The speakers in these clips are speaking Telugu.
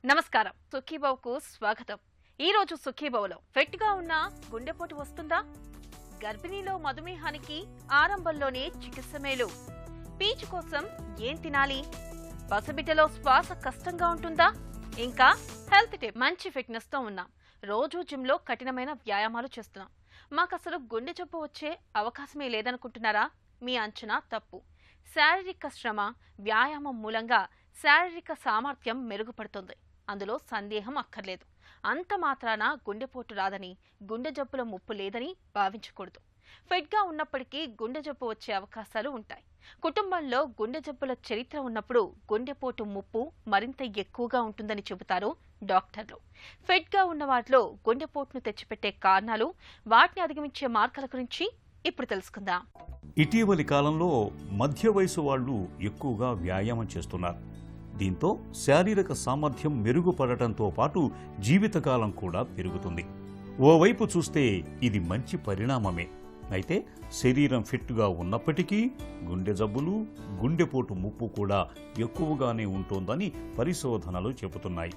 నమస్కారం సుఖీబావుకు స్వాగతం. ఈ రోజు సుఖీబావులో ఫిట్ గా ఉన్న గుండెపోటు వస్తుందా? గర్భిణీలో మధుమేహానికి ఆరంభంలోనే చికిత్స మేలు. పీచు కోసం ఏం తినాలి? పసిబిడ్డలో శ్వాస కష్టంగా ఉంటుందా? ఇంకా హెల్త్ టిప్. మంచి ఫిట్నెస్ తో ఉన్నాం, రోజు జిమ్ లో కఠినమైన వ్యాయామాలు చేస్తున్నాం, మాకు అసలు గుండె జబ్బు వచ్చే అవకాశమే లేదనుకుంటున్నారా? మీ అంచనా తప్పు. శారీరక శ్రమ, వ్యాయామం మూలంగా శారీరక సామర్థ్యం మెరుగుపడుతుంది, అందులో సందేహం అక్కర్లేదు. అంత మాత్రాన గుండెపోటు రాదని, గుండె జబ్బుల ముప్పు లేదని భావించకూడదు. ఫిట్ గా ఉన్నప్పటికీ గుండె జబ్బు వచ్చే అవకాశాలు ఉంటాయి. కుటుంబంలో గుండె జబ్బుల చరిత్ర ఉన్నప్పుడు గుండెపోటు ముప్పు మరింత ఎక్కువగా ఉంటుందని చెబుతారు డాక్టర్లు. ఫిట్ గా ఉన్న వాటిలో గుండెపోటును తెచ్చిపెట్టే కారణాలు, వాటిని అధిగమించే మార్గాల గురించి ఇప్పుడు తెలుసుకుందాం. ఇటీవలి కాలంలో మధ్య వయసు వాళ్ళు ఎక్కువగా వ్యాయామం చేస్తున్నారు. దీంతో శారీరక సామర్థ్యం మెరుగుపడటంతో పాటు జీవితకాలం కూడా పెరుగుతుంది. ఓవైపు చూస్తే ఇది మంచి పరిణామమే. అయితే శరీరం ఫిట్గా ఉన్నప్పటికీ గుండె జబ్బులు, గుండెపోటు ముప్పు కూడా ఎక్కువగానే ఉంటోందని పరిశోధనలు చెబుతున్నాయి.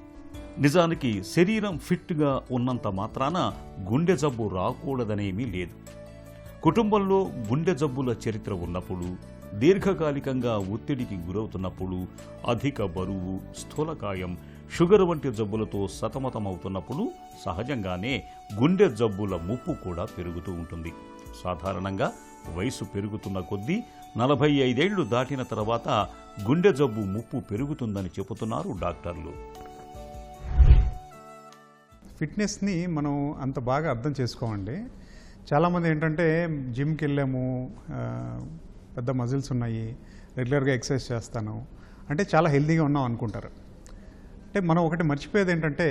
నిజానికి శరీరం ఫిట్గా ఉన్నంత మాత్రాన గుండె జబ్బు రాకూడదనేమీ లేదు. కుటుంబంలో గుండె జబ్బుల చరిత్ర ఉన్నప్పుడు, దీర్ఘకాలికంగా ఒత్తిడికి గురవుతున్నప్పుడు, అధిక బరువు, స్థూలకాయం, షుగర్ వంటి జబ్బులతో సతమతమవుతున్నప్పుడు సహజంగానే గుండె జబ్బుల ముప్పు కూడా పెరుగుతూ ఉంటుంది. సాధారణంగా వయసు పెరుగుతున్న కొద్దీ 45 ఏళ్లు దాటిన తర్వాత గుండె జబ్బు ముప్పు పెరుగుతుందని చెబుతున్నారు డాక్టర్లు. ఫిట్నెస్ని మనం అంత బాగా అర్థం చేసుకోమండి. చాలామంది ఏంటంటే జిమ్కి వెళ్ళాము, పెద్ద మజిల్స్ ఉన్నాయి, రెగ్యులర్గా ఎక్సర్సైజ్ చేస్తాను అంటే చాలా హెల్తీగా ఉన్నాం అనుకుంటారు. అంటే మనం ఒకటి మర్చిపోయేది ఏంటంటే,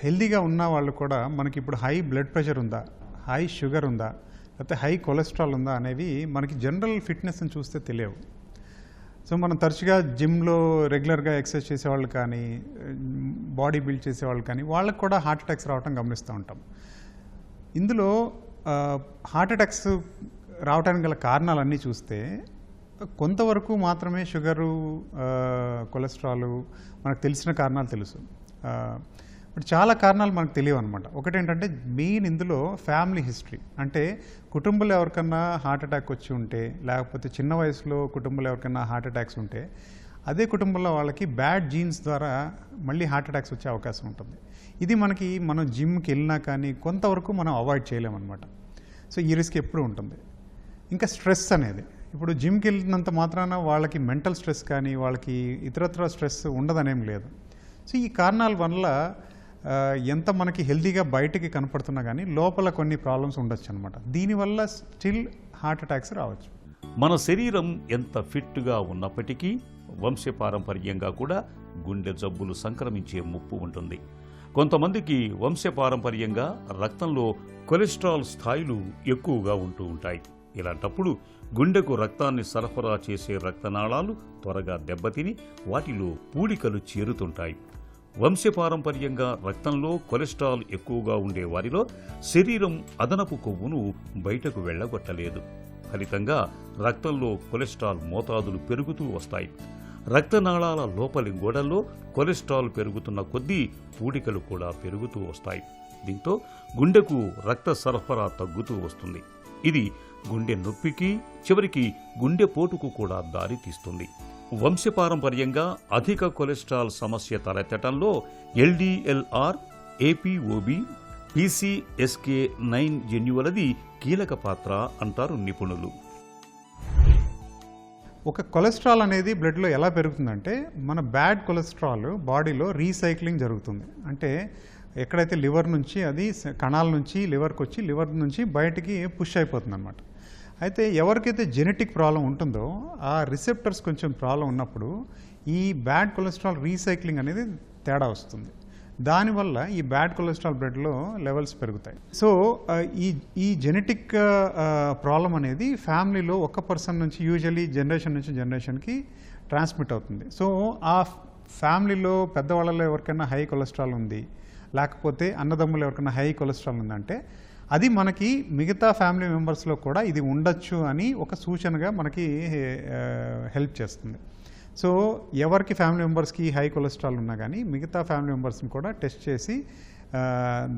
హెల్తీగా ఉన్న వాళ్ళు కూడా మనకి ఇప్పుడు హై బ్లడ్ ప్రెషర్ ఉందా, హై షుగర్ ఉందా, లేకపోతే హై కొలెస్ట్రాల్ ఉందా అనేవి మనకి జనరల్ ఫిట్నెస్ని చూస్తే తెలియవు. సో మనం తరచుగా జిమ్లో రెగ్యులర్గా ఎక్సర్సైజ్ చేసేవాళ్ళు కానీ, బాడీ బిల్డ్ చేసేవాళ్ళు కానీ, వాళ్ళకు కూడా హార్ట్ అటాక్స్ రావటం గమనిస్తూ ఉంటాం. ఇందులో హార్ట్ అటాక్స్ రావడానికి గల కారణాలన్నీ చూస్తే కొంతవరకు మాత్రమే షుగరు, కొలెస్ట్రాలు మనకు తెలిసిన కారణాలు తెలుసు. బట్ చాలా కారణాలు మనకు తెలియవు అనమాట. ఒకటేంటంటే మెయిన్ ఇందులో ఫ్యామిలీ హిస్టరీ. అంటే కుటుంబంలో ఎవరికన్నా హార్ట్ అటాక్ వచ్చి ఉంటే, లేకపోతే చిన్న వయసులో కుటుంబంలో ఎవరికన్నా హార్ట్ అటాక్స్ ఉంటే, అదే కుటుంబంలో వాళ్ళకి బ్యాడ్ జీన్స్ ద్వారా మళ్ళీ హార్ట్ అటాక్స్ వచ్చే అవకాశం ఉంటుంది. ఇది మనం జిమ్కి వెళ్ళినా కానీ కొంతవరకు మనం అవాయిడ్ చేయలేమన్నమాట. సో ఈ రిస్క్ ఎప్పుడు ఉంటుంది. ఇంకా స్ట్రెస్ అనేది, ఇప్పుడు జిమ్కి వెళ్ళినంత మాత్రాన వాళ్ళకి మెంటల్ స్ట్రెస్ కానీ, వాళ్ళకి ఇతరత్ర స్ట్రెస్ ఉండదనేం లేదు. సో ఈ కారణాల వల్ల ఎంత మనకి హెల్తీగా బయటికి కనపడుతున్నా కానీ లోపల కొన్ని ప్రాబ్లమ్స్ ఉండొచ్చు అనమాట. దీనివల్ల స్టిల్ హార్ట్ అటాక్స్ రావచ్చు. మన శరీరం ఎంత ఫిట్గా ఉన్నప్పటికీ వంశపారంపర్యంగా కూడా గుండె జబ్బులు సంక్రమించే ముప్పు ఉంటుంది. కొంతమందికి వంశపారంపర్యంగా రక్తంలో కొలెస్ట్రాల్ స్థాయిలు ఎక్కువగా ఉంటూ ఉంటాయి. ఇలాంటప్పుడు గుండెకు రక్తాన్ని సరఫరా చేసే రక్తనాళాలు త్వరగా దెబ్బతిని వాటిలో పూడికలు చేరుతుంటాయి. వంశపారంపర్యంగా రక్తంలో కొలెస్ట్రాల్ ఎక్కువగా ఉండే వారిలో శరీరం అదనపు కొవ్వును బయటకు వెళ్లగొట్టలేదు. ఫలితంగా రక్తంలో కొలెస్ట్రాల్ మోతాదులు పెరుగుతూ వస్తాయి. రక్తనాళాల లోపలి గోడల్లో కొలెస్ట్రాల్ పెరుగుతున్న కొద్దీ పూడికలు కూడా పెరుగుతూ వస్తాయి. దీంతో గుండెకు రక్త సరఫరా తగ్గుతూ వస్తుంది. ఇది గుండె నొప్పికి, చివరికి గుండెపోటుకు కూడా దారి తీస్తుంది. వంశపారంపర్యంగా అధిక కొలెస్ట్రాల్ సమస్య తలెత్తటంలో LDLR, APOB, PCSK9 జన్యువులది కీలక పాత్ర అంటారు నిపుణులు. ఒక కొలెస్ట్రాల్ అనేది బ్లడ్లో ఎలా పెరుగుతుందంటే, మన బ్యాడ్ కొలెస్ట్రాల్ బాడీలో రీసైక్లింగ్ జరుగుతుంది. అంటే ఎక్కడైతే లివర్ నుంచి అది కణాల నుంచి లివర్కి వచ్చి, లివర్ నుంచి బయటికి పుష్ అయిపోతుంది అనమాట. అయితే ఎవరికైతే జెనెటిక్ ప్రాబ్లం ఉంటుందో, ఆ రిసెప్టర్స్ కొంచెం ప్రాబ్లం ఉన్నప్పుడు ఈ బ్యాడ్ కొలెస్ట్రాల్ రీసైక్లింగ్ అనేది తేడా వస్తుంది. దానివల్ల ఈ బ్యాడ్ కొలెస్ట్రాల్ బ్లడ్లో లెవెల్స్ పెరుగుతాయి. సో ఈ జెనెటిక్ ప్రాబ్లం అనేది ఫ్యామిలీలో ఒక పర్సన్ నుంచి యూజువల్లీ జనరేషన్ నుంచి జనరేషన్కి ట్రాన్స్మిట్ అవుతుంది. సో ఆ ఫ్యామిలీలో పెద్దవాళ్ళలో ఎవరికైనా హై కొలెస్ట్రాల్ ఉంది, లేకపోతే అన్నదమ్ములు ఎవరికైనా హై కొలెస్ట్రాల్ ఉందంటే అది మనకి మిగతా ఫ్యామిలీ మెంబర్స్లో కూడా ఇది ఉండొచ్చు అని ఒక సూచనగా మనకి హెల్ప్ చేస్తుంది. సో ఎవరికి ఫ్యామిలీ మెంబర్స్కి హై కొలెస్ట్రాల్ ఉన్నా కానీ మిగతా ఫ్యామిలీ మెంబర్స్ని కూడా టెస్ట్ చేసి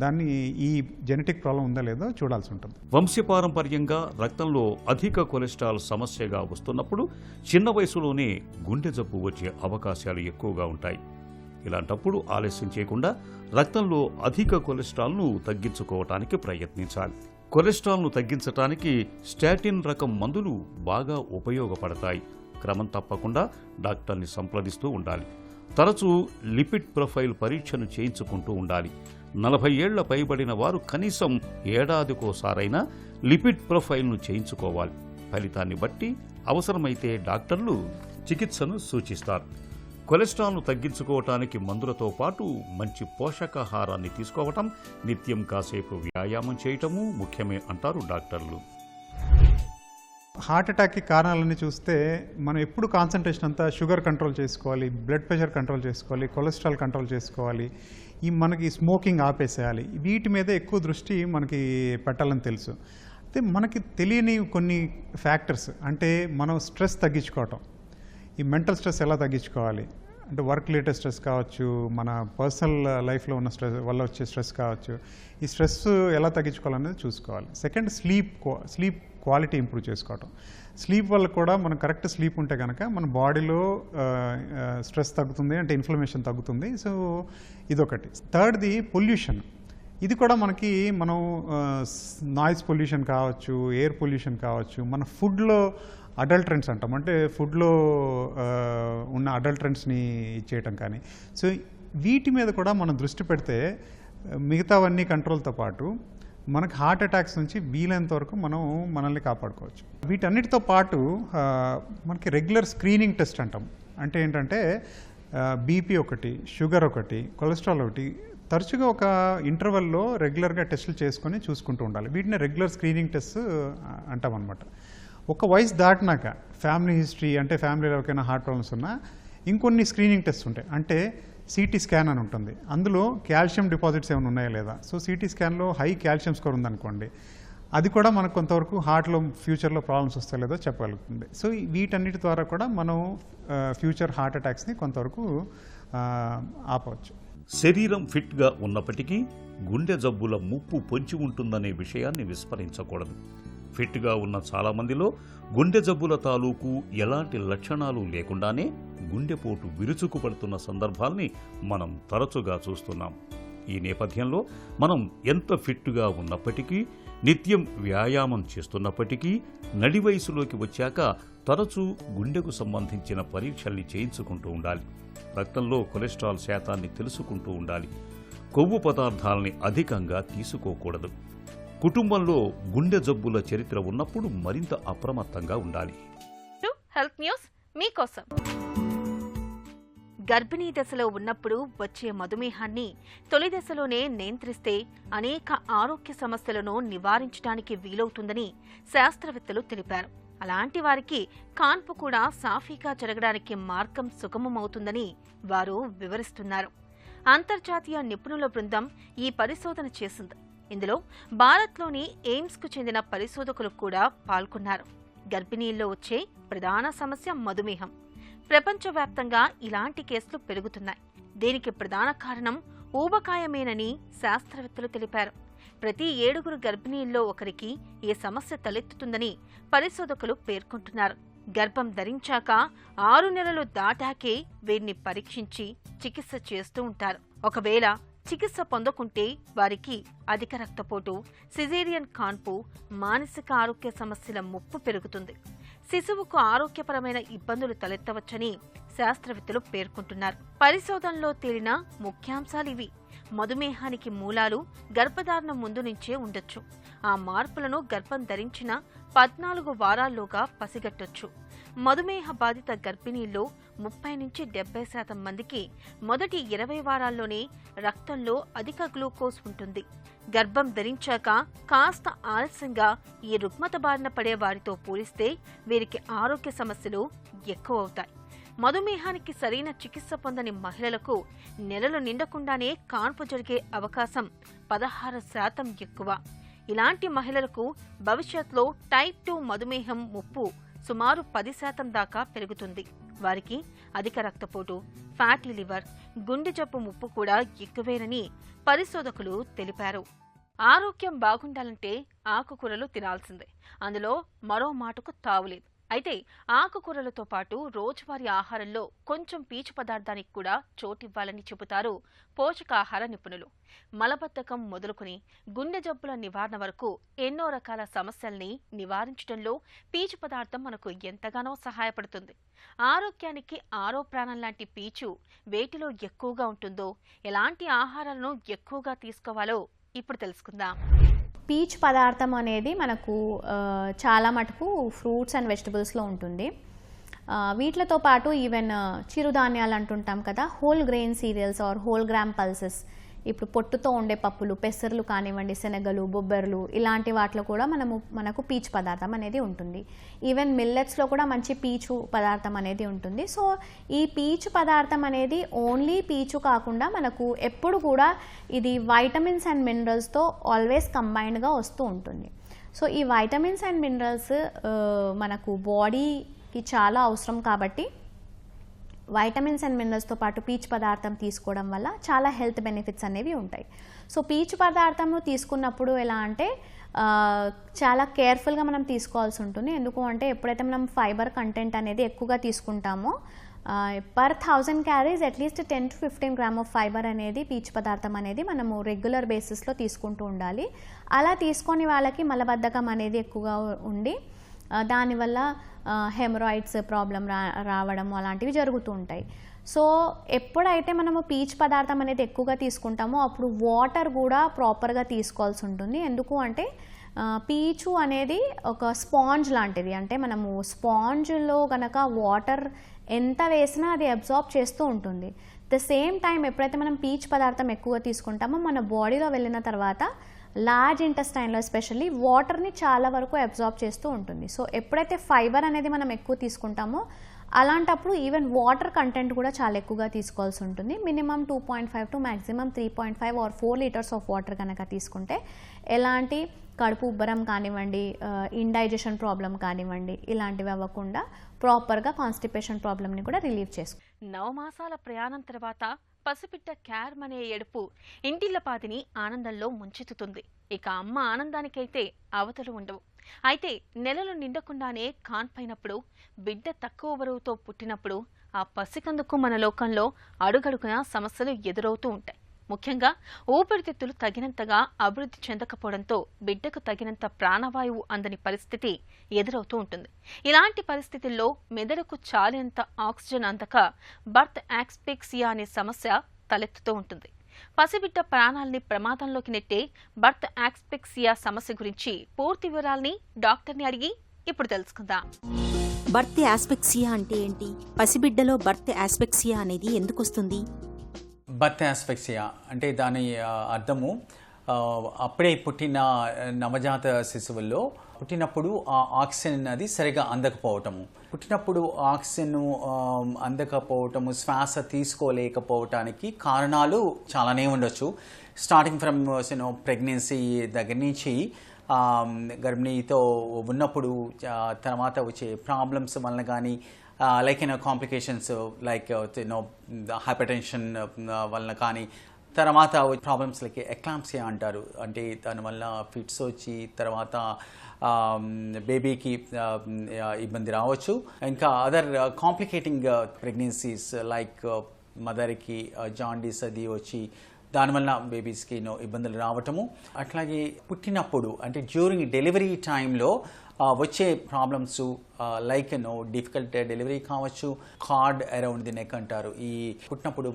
దాన్ని ఈ జెనెటిక్ ప్రాబ్లం ఉందా లేదో చూడాల్సి ఉంటుంది. వంశపారంపర్యంగా రక్తంలో అధిక కొలెస్ట్రాల్ సమస్యగా వస్తున్నప్పుడు చిన్న వయసులోనే గుండె జబ్బు వచ్చే అవకాశాలు ఎక్కువగా ఉంటాయి. ఇలాంటప్పుడు ఆలస్యం చేయకుండా రక్తంలో అధిక కొలెస్ట్రాల్ను తగ్గించుకోవటానికి ప్రయత్నించాలి. కొలెస్ట్రాల్ను తగ్గించటానికి స్టాటిన్ రకం మందులు బాగా ఉపయోగపడతాయి. క్రమం తప్పకుండా డాక్టర్ని సంప్రదిస్తూ ఉండాలి. తరచూ లిపిడ్ ప్రొఫైల్ పరీక్షను చేయించుకుంటూ ఉండాలి. 40 ఏళ్ల పైబడిన వారు కనీసం ఏడాదికోసారైనా లిపిడ్ ప్రొఫైల్ను చేయించుకోవాలి. ఫలితాన్ని బట్టి అవసరమైతే డాక్టర్లు చికిత్సను సూచిస్తారు. కొలెస్ట్రాల్ను తగ్గించుకోవటానికి మందులతో పాటు మంచి పోషకాహారాన్ని తీసుకోవటం, నిత్యం కాసేపు వ్యాయామం చేయటము ముఖ్యమే అంటారు డాక్టర్లు. హార్ట్ అటాక్కి కారణాలన్నీ చూస్తే మనం ఎప్పుడు కాన్సన్ట్రేషన్ అంతా షుగర్ కంట్రోల్ చేసుకోవాలి, బ్లడ్ ప్రెషర్ కంట్రోల్ చేసుకోవాలి, కొలెస్ట్రాల్ కంట్రోల్ చేసుకోవాలి, మనకి స్మోకింగ్ ఆపేసేయాలి. వీటి మీద ఎక్కువ దృష్టి మనకి పెట్టాలని తెలుసు. అయితే మనకి తెలియని కొన్ని ఫ్యాక్టర్స్, అంటే మనం స్ట్రెస్ తగ్గించుకోవటం, ఈ మెంటల్ స్ట్రెస్ ఎలా తగ్గించుకోవాలి అంటే వర్క్ రిలేటెడ్ స్ట్రెస్ కావచ్చు, మన పర్సనల్ లైఫ్లో ఉన్న స్ట్రెస్ వల్ల వచ్చే స్ట్రెస్ కావచ్చు, ఈ స్ట్రెస్ ఎలా తగ్గించుకోవాలనేది చూసుకోవాలి. సెకండ్, స్లీప్ క్వాలిటీ ఇంప్రూవ్ చేసుకోవటం. స్లీప్ వల్ల కూడా మనం కరెక్ట్ స్లీప్ ఉంటే కనుక మన బాడీలో స్ట్రెస్ తగ్గుతుంది, అంటే ఇన్ఫ్లమేషన్ తగ్గుతుంది. సో ఇదొకటి. థర్డ్ది పొల్యూషన్. ఇది కూడా మనకి మనం నాయిస్ పొల్యూషన్ కావచ్చు, ఎయిర్ పొల్యూషన్ కావచ్చు, మన ఫుడ్లో అడల్ట్రెంట్స్ అంటాం, అంటే ఫుడ్లో ఉన్న అడల్ట్రెంట్స్ని ఇచ్చేయటం కానీ. సో వీటి మీద కూడా మనం దృష్టి పెడితే మిగతావన్నీ కంట్రోల్తో పాటు మనకు హార్ట్ అటాక్స్ నుంచి వీలైనంత వరకు మనం మనల్ని కాపాడుకోవచ్చు. వీటన్నిటితో పాటు మనకి రెగ్యులర్ స్క్రీనింగ్ టెస్ట్ అంటాం. అంటే ఏంటంటే బీపీ ఒకటి, షుగర్ ఒకటి, కొలెస్ట్రాల్ ఒకటి తరచుగా ఒక ఇంటర్వెల్లో రెగ్యులర్గా టెస్టులు చేసుకొని చూసుకుంటూ ఉండాలి. వీటిని రెగ్యులర్ స్క్రీనింగ్ టెస్ట్ అంటాం అనమాట. ఒక వయసు దాటినాక ఫ్యామిలీ హిస్టరీ, అంటే ఫ్యామిలీలో ఎవరికైనా హార్ట్ ప్రాబ్లమ్స్ ఉన్నా ఇంకొన్ని స్క్రీనింగ్ టెస్ట్ ఉంటాయి. అంటే సిటీ స్కాన్ అని ఉంటుంది, అందులో కాల్షియం డిపాజిట్స్ ఏమైనా ఉన్నాయా లేదా. సో సిటీ స్కాన్లో హై కాల్షియం స్కోర్ ఉందనుకోండి, అది కూడా మనకు కొంతవరకు హార్ట్లో ఫ్యూచర్లో ప్రాబ్లమ్స్ వస్తాయో లేదో చెప్పగలుగుతుంది. సో వీటన్నిటి ద్వారా కూడా మనం ఫ్యూచర్ హార్ట్ అటాక్స్ని కొంతవరకు ఆపవచ్చు. శరీరం ఫిట్గా ఉన్నప్పటికీ గుండె జబ్బుల ముప్పు పొంచి ఉంటుందనే విషయాన్ని విస్మరించకూడదు. ఫిట్గా ఉన్న చాలామందిలో గుండె జబ్బుల తాలూకు ఎలాంటి లక్షణాలు లేకుండానే గుండెపోటు విరుచుకుపడుతున్న సందర్భాల్ని మనం తరచుగా చూస్తున్నాం. ఈ నేపథ్యంలో మనం ఎంత ఫిట్గా ఉన్నప్పటికీ, నిత్యం వ్యాయామం చేస్తున్నప్పటికీ నడి వయసులోకి వచ్చాక తరచూ గుండెకు సంబంధించిన పరీక్షల్ని చేయించుకుంటూ ఉండాలి. రక్తంలో కొలెస్ట్రాల్ శాతాన్ని తెలుసుకుంటూ ఉండాలి. కొవ్వు పదార్థాలని అధికంగా తీసుకోకూడదు. కుటుంబంలో గుండె జబ్బుల చరిత్ర ఉన్నప్పుడు మరింత అప్రమత్తంగా ఉండాలి. హెల్త్ న్యూస్ మీకోసం. గర్భిణీ దశలో ఉన్నప్పుడు వచ్చే మధుమేహాన్ని తొలి దశలోనే నియంత్రిస్తే అనేక ఆరోగ్య సమస్యలను నివారించడానికి వీలవుతుందని శాస్త్రవేత్తలు తెలిపారు. అలాంటి వారికి కాన్పు కూడా సాఫీగా జరగడానికి మార్గం సుగమమవుతుందని వారు వివరిస్తున్నారు. అంతర్జాతీయ నిపుణుల బృందం ఈ పరిశోధన చేసింది. ఇందులో భారత్లోని ఎయిమ్స్కు చెందిన పరిశోధకులు కూడా పాల్గొన్నారు. గర్భిణీల్లో వచ్చే ప్రధాన సమస్య మధుమేహం. ప్రపంచవ్యాప్తంగా ఇలాంటి కేసులు పెరుగుతున్నాయి. దీనికి ప్రధాన కారణం ఊబకాయమేనని శాస్త్రవేత్తలు తెలిపారు. ప్రతి 7 గర్భిణీల్లో ఒకరికి ఈ సమస్య తలెత్తుతుందని పరిశోధకులు పేర్కొంటున్నారు. గర్భం ధరించాక 6 నెలలు దాటాకే వీరిని పరీక్షించి చికిత్స చేస్తూ ఉంటారు. ఒకవేళ చికిత్స పొందకుంటే వారికి అధిక రక్తపోటు, సిజేరియన్ కాన్పు, మానసిక ఆరోగ్య సమస్యల ముప్పు పెరుగుతుంది. శిశువుకు ఆరోగ్యపరమైన ఇబ్బందులు తలెత్తవచ్చని శాస్త్రవేత్తలు పేర్కొంటున్నారు. పరిశోధనలో తేలిన ముఖ్యాంశాలివి. మధుమేహానికి మూలాలు గర్భధారణ ముందు నుంచే ఉండొచ్చు. ఆ మార్పులను గర్భం ధరించిన 14 వారాల్లోగా పసిగట్టొచ్చు. మధుమేహ బాధిత గర్భిణీల్లో 30 నుంచి 70% మందికి మొదటి 20 వారాల్లోనే రక్తంలో అధిక గ్లూకోజ్ ఉంటుంది. గర్భం ధరించాక కాస్త ఆలస్యంగా ఈ రుగ్మత బారిన పడే వారితో పోలిస్తే వీరికి ఆరోగ్య సమస్యలు ఎక్కువవుతాయి. మధుమేహానికి సరైన చికిత్స పొందని మహిళలకు నెలలు నిండకుండానే కాన్పు జరిగే అవకాశం 16% ఎక్కువ. ఇలాంటి మహిళలకు భవిష్యత్తులో టైప్ 2 మధుమేహం ముప్పు సుమారు 10% దాకా పెరుగుతుంది. వారికి అధిక రక్తపోటు, ఫ్యాటీ లివర్, గుండె జబ్బు ముప్పు కూడా ఎక్కువేనని పరిశోధకులు తెలిపారు. ఆరోగ్యం బాగుండాలంటే ఆకుకూరలు తినాల్సిందే, అందులో మరో మాటకు తావులేదు. అయితే ఆకుకూరలతో పాటు రోజువారీ ఆహారంలో కొంచెం పీచు పదార్థానికి కూడా చోటివ్వాలని చెబుతారు పోషకాహార నిపుణులు. మలబద్ధకం మొదలుకుని గుండె జబ్బుల నివారణ వరకు ఎన్నో రకాల సమస్యల్ని నివారించడంలో పీచు పదార్థం మనకు ఎంతగానో సహాయపడుతుంది. ఆరోగ్యానికి ఆరో ప్రాణం లాంటి పీచు వేటిలో ఎక్కువగా ఉంటుందో, ఎలాంటి ఆహారాలను ఎక్కువగా తీసుకోవాలో ఇప్పుడు తెలుసుకుందాం. పీచ్ పదార్థం అనేది మనకు చాలా మటుకు ఫ్రూట్స్ అండ్ వెజిటబుల్స్లో ఉంటుంది. వీటితో పాటు ఈవెన్ చిరుధాన్యాలు అంటుంటాం కదా, whole grain cereals or whole gram pulses, ఇప్పుడు పొట్టుతో ఉండే పప్పులు, పెసర్లు కానివ్వండి, శనగలు, బొబ్బెర్లు, ఇలాంటి వాటిలో కూడా మనకు పీచు పదార్థం అనేది ఉంటుంది. ఈవెన్ మిల్లెట్స్లో కూడా మంచి పీచు పదార్థం అనేది ఉంటుంది. సో ఈ పీచు పదార్థం అనేది ఓన్లీ పీచు కాకుండా మనకు ఎప్పుడు కూడా ఇది వైటమిన్స్ అండ్ మినరల్స్తో ఆల్వేస్ కంబైన్డ్గా వస్తూ ఉంటుంది. సో ఈ వైటమిన్స్ అండ్ మినరల్స్ మనకు బాడీకి చాలా అవసరం కాబట్టి వైటమిన్స్ అండ్ మినరల్స్తో పాటు పీచు పదార్థం తీసుకోవడం వల్ల చాలా హెల్త్ బెనిఫిట్స్ అనేవి ఉంటాయి. సో పీచు పదార్థం తీసుకున్నప్పుడు ఎలా అంటే చాలా కేర్ఫుల్గా మనం తీసుకోవాల్సి ఉంటుంది. ఎందుకు అంటే ఎప్పుడైతే మనం ఫైబర్ కంటెంట్ అనేది ఎక్కువగా తీసుకుంటామో per 1000 carries at least 10 to 15 gram of fibre అనేది పీచు పదార్థం అనేది మనము రెగ్యులర్ బేసిస్లో తీసుకుంటూ ఉండాలి. అలా తీసుకొని వాళ్ళకి మలబద్ధకం అనేది ఎక్కువగా ఉండి దానివల్ల హెమరాయిడ్స్ ప్రాబ్లం రావడం అలాంటివి జరుగుతూ ఉంటాయి. సో ఎప్పుడైతే మనము పీచు పదార్థం అనేది ఎక్కువగా తీసుకుంటామో అప్పుడు వాటర్ కూడా ప్రాపర్గా తీసుకోవాల్సి ఉంటుంది. ఎందుకు అంటే పీచు అనేది ఒక స్పాంజ్ లాంటిది. అంటే మనము స్పాంజ్లో కనుక వాటర్ ఎంత వేసినా అది అబ్జార్బ్ చేస్తూ ఉంటుంది. ద సేమ్ టైం ఎప్పుడైతే మనం పీచు పదార్థం ఎక్కువగా తీసుకుంటామో మన బాడీలో వెళ్ళిన తర్వాత లార్జ్ ఇంటెస్టైన్లో ఎస్పెషల్లీ వాటర్ని చాలా వరకు అబ్జార్బ్ చేస్తూ ఉంటుంది. సో ఎప్పుడైతే ఫైబర్ అనేది మనం ఎక్కువ తీసుకుంటామో అలాంటప్పుడు ఈవెన్ వాటర్ కంటెంట్ కూడా చాలా ఎక్కువగా తీసుకోవాల్సి ఉంటుంది. Minimum 2.5 to maximum 3.5 or 4 litres of water కనుక తీసుకుంటే ఎలాంటి కడుపు ఉబ్బరం కానివ్వండి, ఇండైజెషన్ ప్రాబ్లం కానివ్వండి, ఇలాంటివి అవ్వకుండా ప్రాపర్గా కాన్స్టిపేషన్ ప్రాబ్లమ్ని కూడా రిలీవ్ చేసుకో. 9 మాసాల ప్రయాణం తర్వాత పసిపిట్ట క్యార్మ్ అనే ఏడుపు ఇంటిల్లపాదిని ఆనందంలో ముంచెత్తుతుంది. ఇక అమ్మ ఆనందానికైతే అవతలు ఉండవు. అయితే నెలలు నిండకుండానే కాన్పైనప్పుడు, బిడ్డ తక్కువ బరువుతో పుట్టినప్పుడు ఆ పసికందుకు మన లోకంలో అడుగడుగున సమస్యలు ఎదురవుతూ ఉంటాయి. ముఖ్యంగా ఊపిరితిత్తులు తగినంతగా అభివృద్ధి చెందకపోవడంతో బిడ్డకు తగినంత ప్రాణవాయువు అందని పరిస్థితి ఎదురవుతూ ఉంటుంది. ఇలాంటి పరిస్థితుల్లో మెదడుకు చాలినంత ఆక్సిజన్ అందక బర్త్ యాస్ఫిక్సియా అనే సమస్య తలెత్తుతూ ఉంటుంది. పసిబిడ్డ ప్రాణాలని ప్రమాదంలోకి నెట్టే బర్త్ యాస్ఫిక్సియా సమస్య గురించి పూర్తి వివరాల్ని డాక్టర్ని అడిగి ఇప్పుడు తెలుసుకుందాం. బర్త్ యాస్ఫిక్సియా అంటే ఏంటి? పసిబిడ్డలో బర్త్ యాస్ఫిక్సియా అనేది ఎందుకు వస్తుంది? బర్త్ యాస్ఫిక్సియా అంటే దాని అర్థము అప్పుడే పుట్టిన నవజాత శిశువుల్లో పుట్టినప్పుడు ఆ ఆక్సిజన్ అది సరిగా అందకపోవటము, పుట్టినప్పుడు ఆక్సిజన్ అందకపోవటము, శ్వాస తీసుకోలేకపోవటానికి కారణాలు చాలానే ఉండొచ్చు. స్టార్టింగ్ ఫ్రమ్ ప్రెగ్నెన్సీ దగ్గర నుంచి గర్భిణీతో ఉన్నప్పుడు తర్వాత వచ్చే ప్రాబ్లమ్స్ వలన కానీ like complications like hyper tension వలన కానీ, తర్వాత ప్రాబ్లమ్స్ లైక్ ఎక్లాంప్సియా అంటారు. అంటే దానివల్ల ఫిట్స్ వచ్చి తర్వాత బేబీకి ఇబ్బంది రావచ్చు. ఇంకా అదర్ కాంప్లికేటింగ్ ప్రెగ్నెన్సీస్ లైక్ మదర్కి జాండీస్ అది వచ్చి దానివల్ల బేబీస్కి ఇబ్బందులు రావటము. అట్లాగే పుట్టినప్పుడు అంటే డ్యూరింగ్ డెలివరీ టైంలో వచ్చే ప్రాబ్లమ్స్ లైక్ డిఫికల్ట్ డెలివరీ కావచ్చు, కార్డ్ అరౌండ్ ది నెక్ అంటారు. ఈ పుట్టినప్పుడు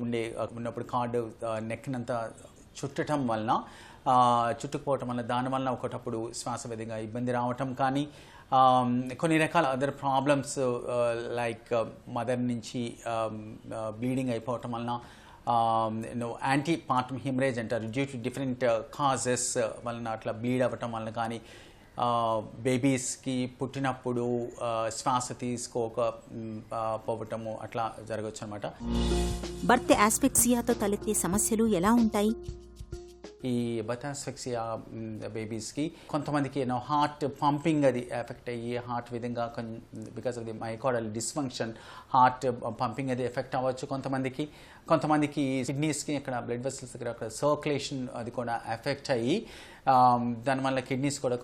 ఉన్నప్పుడు కార్డు నెక్నంతా చుట్టడం వలన చుట్టుకుపోవటం వల్ల దానివల్ల ఒకటప్పుడు శ్వాసవేదిగా ఇబ్బంది రావటం కానీ, కొన్ని రకాల అదర్ ప్రాబ్లమ్స్ లైక్ మదర్ నుంచి బ్లీడింగ్ అయిపోవటం వలన, యాంటీ పార్టమ్ హెమరేజ్ అంటారు, డ్యూ టు డిఫరెంట్ కాజెస్ వలన అట్లా బ్లీడ్ అవ్వటం వలన కానీ, బేబీస్కి పుట్టినప్పుడు శ్వాస తీసుకోకపోవటము అట్లా జరగవచ్చు అనమాట. బర్త్ యాస్ఫిక్సియాతో తలెత్తే సమస్యలు ఎలా ఉంటాయి? ఈ బర్త్ ఆస్ఫిక్సియా బేబీస్కి కొంతమందికి హార్ట్ పంపింగ్ అది ఎఫెక్ట్ అయ్యి హార్ట్ విధంగా because of the myocardial dysfunction heart pumping అది ఎఫెక్ట్ అవ్వచ్చు కొంతమందికి కిడ్నీస్కి ఇక్కడ బ్లడ్ వెసల్స్ దగ్గర అక్కడ సర్క్యులేషన్ అది కూడా ఎఫెక్ట్ అయ్యి దానివల్ల కిడ్నీస్ కూడా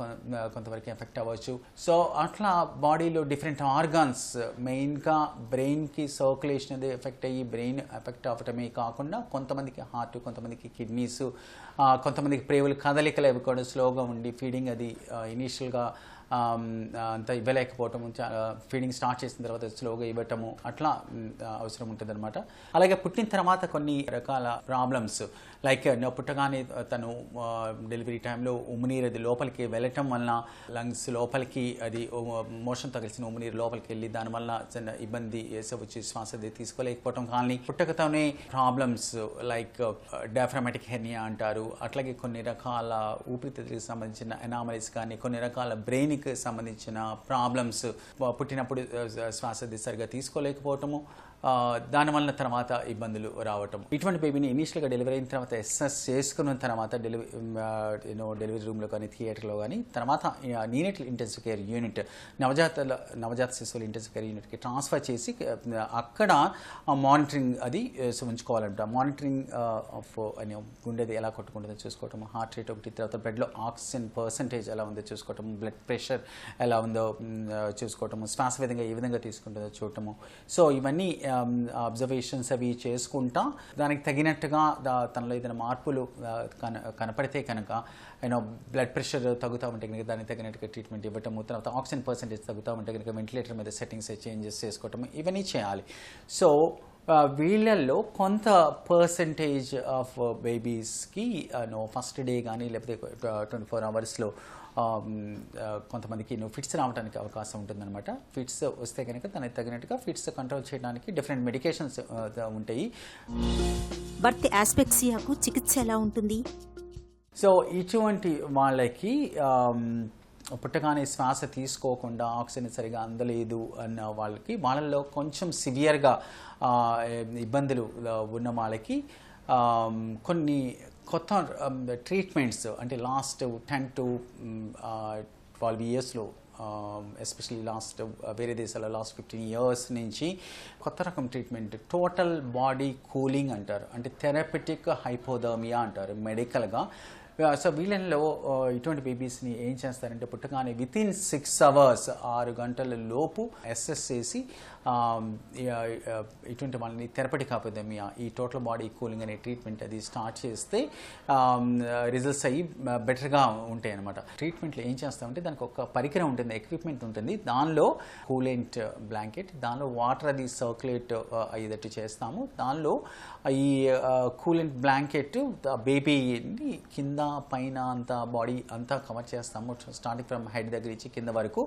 కొంతవరకు ఎఫెక్ట్ అవ్వచ్చు. సో అట్లా బాడీలో డిఫరెంట్ ఆర్గాన్స్ మెయిన్గా బ్రెయిన్కి సర్క్యులేషన్ అది ఎఫెక్ట్ అయ్యి బ్రెయిన్ ఎఫెక్ట్ అవ్వటమే కాకుండా కొంతమందికి హార్ట్, కొంతమందికి కిడ్నీస్, కొంతమందికి ప్రేవులు కదలికలు అవి కూడా స్లోగా ఉండి ఫీడింగ్ అది ఇనీషియల్గా అంత ఇవ్వలేకపోవటము, ఫీడింగ్ స్టార్ట్ చేసిన తర్వాత స్లోగా ఇవ్వటము అట్లా అవసరం ఉంటుంది అనమాట. అలాగే పుట్టిన తర్వాత కొన్ని రకాల ప్రాబ్లమ్స్ లైక్ పుట్టగానే తను డెలివరీ టైంలో ఉమ్మినీరు అది లోపలికి వెళ్ళటం వలన లంగ్స్ లోపలికి అది మోషన్ తగిలిసిన ఉమ్మినీరు లోపలికి వెళ్ళి దానివల్ల చిన్న ఇబ్బంది వచ్చి శ్వాస అది తీసుకోలేకపోవటం, కానీ పుట్టకతోనే ప్రాబ్లమ్స్ లైక్ డయాఫ్రామాటిక్ హెర్నియా అంటారు. అట్లాగే కొన్ని రకాల ఊపిరితిత్తులకు సంబంధించిన ఎనామలీస్ కానీ కొన్ని రకాల బ్రెయిన్ సంబంధించిన ప్రాబ్లమ్స్ పుట్టినప్పుడు శ్వాస సరిగా తీసుకోలేకపోవటము, దానివల్ల తర్వాత ఇబ్బందులు రావటం. ఇటువంటి బేబీని ఇనీషియల్గా డెలివరీ అయిన తర్వాత ఎస్ఎస్ చేసుకున్న తర్వాత డెలివరీ రూమ్లో కానీ థియేటర్లో కానీ తర్వాత నీనేటల్ ఇంటెన్సివ్ కేర్ యూనిట్ నవజాత శిశువుల ఇంటెన్సివ్ కేర్ యూనిట్కి ట్రాన్స్ఫర్ చేసి అక్కడ మానిటరింగ్ అది ఉంచుకోవాలంట. మానిటరింగ్ ఆఫ్ గుండెది ఎలా కొట్టుకుంటుందో చూసుకోవటం, హార్ట్ రేట్ ఒకటి, తర్వాత బ్లడ్లో ఆక్సిజన్ పర్సంటేజ్ ఎలా ఉందో చూసుకోవటం, బ్లడ్ ప్రెషర్ ఎలా ఉందో చూసుకోవటము, శ్వాస విధంగా ఏ విధంగా తీసుకుంటుందో చూడటము. సో ఇవన్నీ అబ్జర్వేషన్స్ అవి చేసుకుంటా దానికి తగినట్టుగా తనలో ఏదైనా మార్పులు కనపడితే కనుక బ్లడ్ ప్రెషర్ తగ్గుతూ ఉంటే కనుక దానికి తగినట్టుగా ట్రీట్మెంట్ ఇవ్వటము, తర్వాత ఆక్సిజన్ పర్సంటేజ్ తగ్గుతూ ఉంటే కనుక వెంటిలేటర్ మీద సెట్టింగ్స్ చేంజెస్ చేసుకోవటము, ఇవన్నీ చేయాలి. సో వీళ్ళల్లో కొంత పర్సంటేజ్ ఆఫ్ బేబీస్కి ఫస్ట్ డే కానీ లేకపోతే 24 అవర్స్లో కొంతమందికి ఫిట్స్ రావడానికి అవకాశం ఉంటుందన్నమాట. ఫిట్స్ వస్తే కనుక దానికి తగినట్టుగా ఫిట్స్ కంట్రోల్ చేయడానికి డిఫరెంట్ మెడికేషన్స్ ఉంటాయి. బర్త్ ఆస్ఫిక్సియాకు చికిత్స ఎలా ఉంటుంది? సో ఇటువంటి వాళ్ళకి పుట్టగానే శ్వాస తీసుకోకుండా ఆక్సిజన్ సరిగా అందలేదు అన్న వాళ్ళలో కొంచెం సివియర్గా ఇబ్బందులు ఉన్న వాళ్ళకి కొన్ని కొత్త ట్రీట్మెంట్స్ అంటే లాస్ట్ 10 to 12 ఇయర్స్లో ఎస్పెషల్లీ వేరే దేశాల్లో లాస్ట్ 15 years నుంచి కొత్త రకం ట్రీట్మెంట్ టోటల్ బాడీ కూలింగ్ అంటారు, అంటే థెరపెటిక్ హైపోథర్మియా అంటారు మెడికల్గా. సో వీళ్ళలో ఇటువంటి బేబీస్ని ఏం చేస్తారంటే పుట్టగానే వితిన్ 6 hours 6 గంటల లోపు అసెస్ చేసి ఇటువంటి వాళ్ళని థెరపెటిక్ హైపోథర్మియా ఈ టోటల్ బాడీ కూలింగ్ అనే ట్రీట్మెంట్ అది స్టార్ట్ చేస్తే రిజల్ట్స్ అయ్యి బెటర్గా ఉంటాయి అన్నమాట. ట్రీట్మెంట్లో ఏం చేస్తామంటే దానికి ఒక పరికరం ఉంటుంది, ఎక్విప్మెంట్ ఉంటుంది, దానిలో కూలెంట్ బ్లాంకెట్, దానిలో వాటర్ అది సర్క్యులేట్ అయ్యేటట్టు చేస్తాము. దానిలో ఈ కూలెంట్ బ్లాంకెట్ బేబీని కింద పైన అంతా బాడీ అంతా కవర్ చేస్తాము. స్టార్టింగ్ ఫ్రమ్ హెడ్ దగ్గర నుంచి కింద వరకు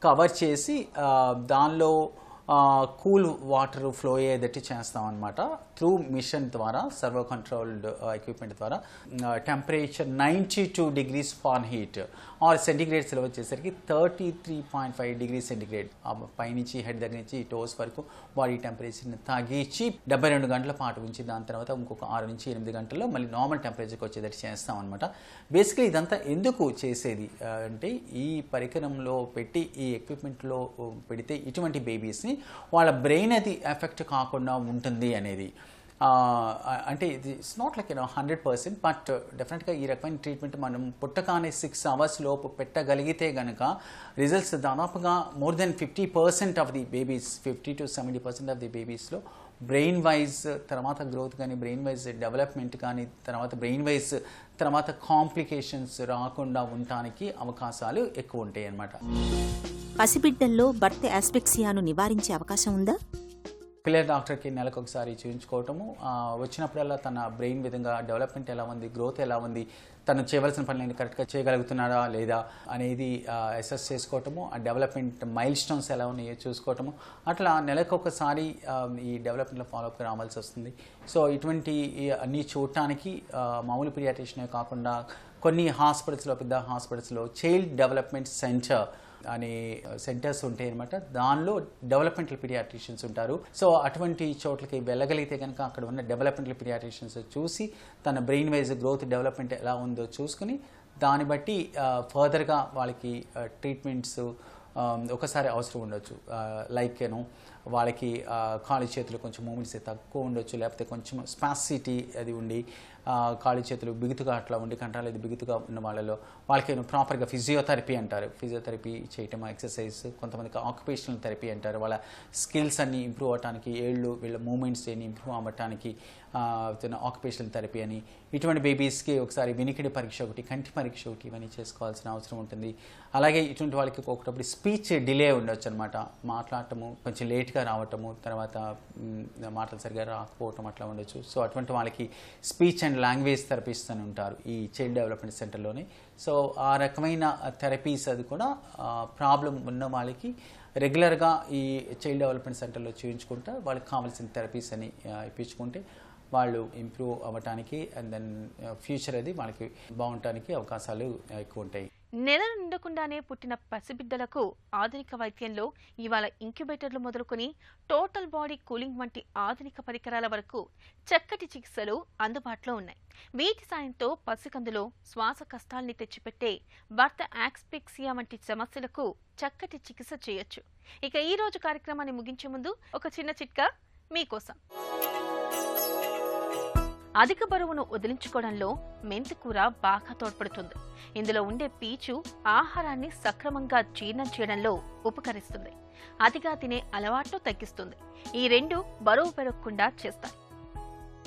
కవర్ చేసి దానిలో కూల్ వాటర్ ఫ్లో అయ్యేటట్టు చేస్తాం అనమాట. త్రూ మిషన్ ద్వారా సర్వో కంట్రోల్డ్ ఎక్విప్మెంట్ ద్వారా టెంపరేచర్ 92 degrees Fahrenheit ఆర్ సెంటిగ్రేడ్స్లో వచ్చేసరికి 33.5 degrees సెంటిగ్రేడ్ పైనుంచి హెడ్ దగ్గర నుంచి టోస్ వరకు బాడీ టెంపరేచర్ని తగ్గించి 72 గంటల పాటు ఉంచి దాని తర్వాత ఇంకొక 6 నుంచి 8 గంటల్లో మళ్ళీ నార్మల్ టెంపరేచర్కి వచ్చేటట్టు చేస్తాం అనమాట. బేసిక్లీ ఇదంతా ఎందుకు చేసేది అంటే ఈ పరికరంలో పెట్టి ఈ ఎక్విప్మెంట్లో పెడితే ఇటువంటి బేబీస్ని వాళ్ళ బ్రెయిన్ అది ఎఫెక్ట్ కాకుండా ఉంటుంది అనేది. అంటే ఇది ఇట్స్ నాట్ లైక్ 100%, బట్ డెఫినెట్గా ఈ రకమైన ట్రీట్మెంట్ మనం పుట్టగానే 6 hours లోపు పెట్టగలిగితే కనుక రిజల్ట్స్ దాదాపుగా more than 50% of the babies 50 to 70% of the బేబీస్లో బ్రెయిన్ వైజ్ తర్వాత గ్రోత్ కానీ బ్రెయిన్ వైజ్ డెవలప్మెంట్ కానీ తర్వాత బ్రెయిన్ వైజ్ తర్వాత కాంప్లికేషన్స్ రాకుండా ఉండటానికి అవకాశాలు ఎక్కువ ఉంటాయి అన్నమాట. పసిబిడ్డల్లో బర్త్ ఆస్ఫిక్సియాను నివారించే అవకాశం ఉందా? పిల్లల డాక్టర్కి నెలకు ఒకసారి చూపించుకోవటము, వచ్చినప్పుడల్లా తన బ్రెయిన్ విధంగా డెవలప్మెంట్ ఎలా ఉంది, గ్రోత్ ఎలా ఉంది, తను చేయవలసిన పనులు కరెక్ట్గా చేయగలుగుతున్నాడా లేదా అనేది అసెస్ చేసుకోవటము, ఆ డెవలప్మెంట్ మైల్ స్టోన్స్ ఎలా ఉన్నాయో చూసుకోవటము, అట్లా నెలకు ఒకసారి ఈ డెవలప్మెంట్లో ఫాలోఅప్ రావాల్సి వస్తుంది. సో ఇటువంటి అన్నీ చూడటానికి మామూలు పీడియాట్రిషియనే కాకుండా కొన్ని హాస్పిటల్స్లో పెద్ద హాస్పిటల్స్లో చైల్డ్ డెవలప్మెంట్ సెంటర్ అనే సెంటర్స్ ఉంటాయి అనమాట. దానిలో డెవలప్మెంటల్ పీడియాట్రిషియన్స్ ఉంటారు. సో అటువంటి చోట్లకి వెళ్ళగలిగితే కనుక అక్కడ ఉన్న డెవలప్మెంటల్ పీడియాట్రిషియన్స్ చూసి తన బ్రెయిన్ వైజ్ గ్రోత్ డెవలప్మెంట్ ఎలా ఉందో చూసుకుని దాన్ని బట్టి ఫర్దర్గా వాళ్ళకి ట్రీట్మెంట్స్ ఒకసారి అవసరం ఉండొచ్చు. లైక్ వాళ్ళకి కాళ్ళు చేతులు కొంచెం మూమెంట్స్ తక్కువ ఉండొచ్చు, లేకపోతే కొంచెం స్పాసిటీ అది ఉండి కాళ్ళు చేతులు బిగుతుగా అట్లా ఉండి కంటాలు ఇది బిగుతుగా ఉన్న వాళ్ళలో వాళ్ళకి ప్రాపర్గా ఫిజియోథెరపీ అంటారు. ఫిజియోథెరపీ చేయటం, ఎక్సర్సైజ్, కొంతమందికి ఆక్యుపేషనల్ థెరపీ అంటారు. వాళ్ళ స్కిల్స్ అన్ని ఇంప్రూవ్ అవ్వడానికి, వీళ్ళ మూమెంట్స్ అన్ని ఇంప్రూవ్ అవ్వటానికి ఆక్యుపేషనల్ థెరపీ అని. ఇటువంటి బేబీస్కి ఒకసారి వినికిడి పరీక్ష ఒకటి, కంటి పరీక్ష ఒకటి, ఇవన్నీ చేసుకోవాల్సిన అవసరం ఉంటుంది. అలాగే ఇటువంటి వాళ్ళకి ఒకటప్పుడు స్పీచ్ డిలే ఉండొచ్చు అనమాట. మాట్లాడటము కొంచెం లేట్గా రావటము, తర్వాత మాటలు సరిగా రాకపోవటం అట్లా ఉండొచ్చు. సో అటువంటి వాళ్ళకి స్పీచ్ అండ్ లాంగ్వేజ్ థెరపిస్ట్ అని ఉంటారు ఈ చైల్డ్ డెవలప్మెంట్ సెంటర్లోనే. సో ఆ రకమైన థెరపీస్ అది కూడా ప్రాబ్లం ఉన్న వాళ్ళకి రెగ్యులర్గా ఈ చైల్డ్ డెవలప్మెంట్ సెంటర్లో చూపించుకుంటే వాళ్ళకి కావాల్సిన థెరపీస్ అని ఇప్పించుకుంటే వాళ్ళు ఇంప్రూవ్ అవ్వటానికి అండ్ దెన్ ఫ్యూచర్ అది వాళ్ళకి బాగుండటానికి అవకాశాలు ఎక్కువ ఉంటాయి. నెలలు నిండకుండానే పుట్టిన పసిబిడ్డలకు ఆధునిక వైద్యంలో ఇవాళ ఇంక్యుబేటర్లు మొదలుకొని టోటల్ బాడీ కూలింగ్ వంటి ఆధునిక పరికరాల వరకు చక్కటి చికిత్సలు అందుబాటులో ఉన్నాయి. వీటి సాయంతో పసికందులో శ్వాస కష్టాల్ని తెచ్చిపెట్టే భర్త యాస్ఫిక్సియా వంటి సమస్యలకు చక్కటి చికిత్స చేయొచ్చు. ఇక ఈ రోజు కార్యక్రమాన్ని ముగించే ముందు ఒక చిన్న చిట్కా మీకోసం. అధిక బరువును వదిలించుకోవడంలో మెంతికూర బాగా తోడ్పడుతుంది. ఇందులో ఉండే పీచు ఆహారాన్ని సక్రమంగా జీర్ణం చేయడంలో ఉపకరిస్తుంది. అతిగా తినే అలవాట్లు తగ్గిస్తుంది. ఈ రెండు బరువు పెరగకుండా చేస్తాయి.